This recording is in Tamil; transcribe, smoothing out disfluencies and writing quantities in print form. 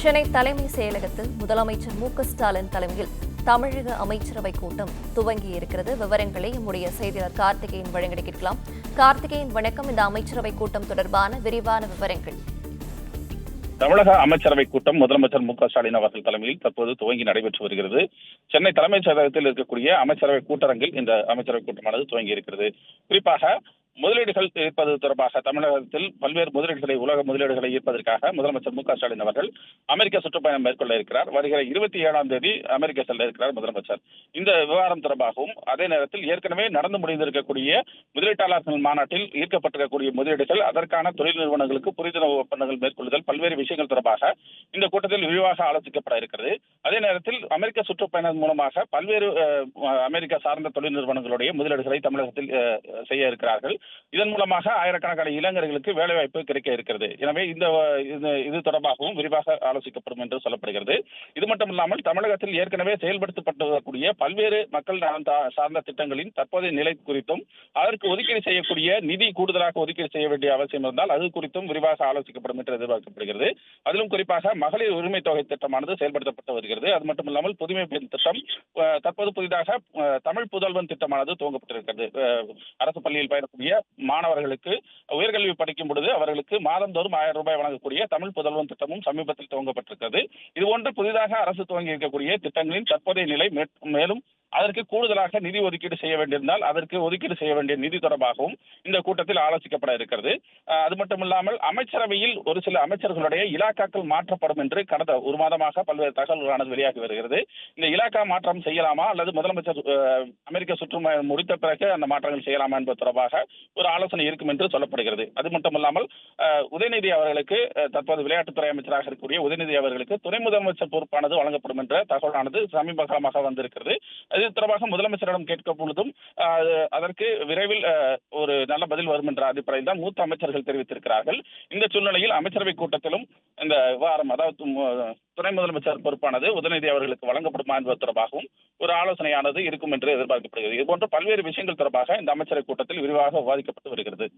சென்னை தலைமை செயலகத்தில் முதலமைச்சர் மு.க.ஸ்டாலின் தலைமையில் தமிழக அமைச்சரவை கூட்டம் துவங்கி இருக்கிறது. விவரங்களை நம்முடைய செய்தியாளர் கார்த்திகேயன் வழங்கி கேட்கலாம். கார்த்திகேயன், வணக்கம். இந்த அமைச்சரவை கூட்டம் தொடர்பான விரிவான விவரங்கள். தமிழக அமைச்சரவை கூட்டம் முதலமைச்சர் மு.க.ஸ்டாலின் அவர்கள் தலைமையில் தற்போது துவங்கி நடைபெற்று வருகிறது. சென்னை தலைமைச் செயலகத்தில் இருக்கக்கூடிய அமைச்சரவை கூட்டரங்கில் இந்த அமைச்சரவை கூட்டமானது துவங்கி இருக்கிறது. குறிப்பாக முதலீடுகள் ஈர்ப்பது தொடர்பாக தமிழகத்தில் பல்வேறு முதலீடுகளை உலக முதலீடுகளை ஈர்ப்பதற்காக முதலமைச்சர் மு.க.ஸ்டாலின் அவர்கள் அமெரிக்க சுற்றுப்பயணம் மேற்கொள்ள இருக்கிறார். வருகிற 27ஆம் தேதி அமெரிக்கா செல்ல இருக்கிறார் முதலமைச்சர். இந்த விவகாரம் தொடர்பாகவும் அதே நேரத்தில் ஏற்கனவே நடந்து முடிந்திருக்கக்கூடிய முதலீட்டாளர்கள் மாநாட்டில் ஈர்க்கப்பட்டிருக்கக்கூடிய முதலீடுகள், அதற்கான தொழில் நிறுவனங்களுக்கு புரிந்துணர்வு ஒப்பந்தங்கள் மேற்கொள்ளுதல், பல்வேறு விஷயங்கள் தொடர்பாக இந்த கூட்டத்தில் விரிவாக ஆலோசிக்கப்பட இருக்கிறது. அதே நேரத்தில் அமெரிக்க சுற்றுப்பயணம் மூலமாக பல்வேறு அமெரிக்கா சார்ந்த தொழில் நிறுவனங்களுடைய முதலீடுகளை தமிழகத்தில் செய்ய இருக்கிறார்கள். இதன் மூலமாக ஆயிரக்கணக்கான இளைஞர்களுக்கு வேலைவாய்ப்பு கிடைக்க இருக்கிறது. எனவே இது தொடர்பாகவும் விரிவாக ஆலோசிக்கப்படும் என்று சொல்லப்படுகிறது. இது மட்டுமில்லாமல் தமிழகத்தில் ஏற்கனவே செயல்படுத்தப்பட்டு வரக்கூடிய பல்வேறு மக்கள் நலன் சார்ந்த திட்டங்களின் தற்போதைய நிலை குறித்தும், அதற்கு ஒதுக்கீடு செய்யக்கூடிய நிதி கூடுதலாக ஒதுக்கீடு செய்ய வேண்டிய அவசியம் இருந்தால் அது குறித்தும் விரிவாக ஆலோசிக்கப்படும் என்று எதிர்பார்க்கப்படுகிறது. அதிலும் குறிப்பாக மகளிர் உரிமை தொகை திட்டமானது செயல்படுத்தப்பட்டு வருகிறது. அது மட்டுமில்லாமல் புதுமை பெண் திட்டம், தற்போது புதிதாக தமிழ் புதல்வன் திட்டமானது துவங்கப்பட்டிருக்கிறது. அரசு பள்ளியில் பயிலக்கூடிய மாணவர்களுக்கு உயர்கல்வி படிக்கும் பொழுது அவர்களுக்கு மாதந்தோறும் 1000 ரூபாய் வழங்கக்கூடிய தமிழ் புதல்வன் திட்டமும் சமீபத்தில் துவங்கப்பட்டிருக்கிறது. இதுபோன்று புதிதாக அரசு துவங்கி இருக்கக்கூடிய திட்டங்களின் தற்போதைய நிலை, மேலும் அதற்கு கூடுதலாக நிதி ஒதுக்கீடு செய்ய வேண்டியிருந்தால் அதற்கு ஒதுக்கீடு செய்ய வேண்டிய நிதி தொடர்பாகவும் இந்த கூட்டத்தில் ஆலோசிக்கப்பட இருக்கிறது. அது மட்டுமில்லாமல் அமைச்சரவையில் ஒரு சில அமைச்சர்களுடைய இலாக்காக்கள் மாற்றப்படும் என்று கடந்த ஒரு மாதமாக பல்வேறு தகவல்களானது வெளியாகி வருகிறது. இந்த இலாக்கா மாற்றம் செய்யலாமா அல்லது முதலமைச்சர் அமெரிக்க சுற்றுப்பயணம் முடித்த பிறகு அந்த மாற்றங்கள் செய்யலாமா என்பது தொடர்பாக ஒரு ஆலோசனை இருக்கும் என்று சொல்லப்படுகிறது. அது மட்டுமில்லாமல் உதயநிதி அவர்களுக்கு, தற்போது விளையாட்டுத்துறை அமைச்சராக இருக்கக்கூடிய உதயநிதி அவர்களுக்கு துணை முதலமைச்சர் பொறுப்பானது வழங்கப்படும் என்ற தகவலானது சமீப காலமாக வந்திருக்கிறது. இது தொடர்பாக முதலமைச்சரிடம் கேட்க பொழுதும் அதற்கு விரைவில் ஒரு நல்ல பதில் வரும் என்ற அடிப்படையில் தான் மூத்த அமைச்சர்கள் தெரிவித்திருக்கிறார்கள். இந்த சூழ்நிலையில் அமைச்சரவை கூட்டத்திலும் இந்த விவகாரம், அதாவது துணை முதலமைச்சர் பொறுப்பானது உதயநிதி அவர்களுக்கு வழங்கப்படுமா என்பது தொடர்பாகவும் ஒரு ஆலோசனையானது இருக்கும் என்று எதிர்பார்க்கப்படுகிறது. இதுபோன்ற பல்வேறு விஷயங்கள் தொடர்பாக இந்த அமைச்சரவை கூட்டத்தில் விரிவாக விவாதிக்கப்பட்டு வருகிறது.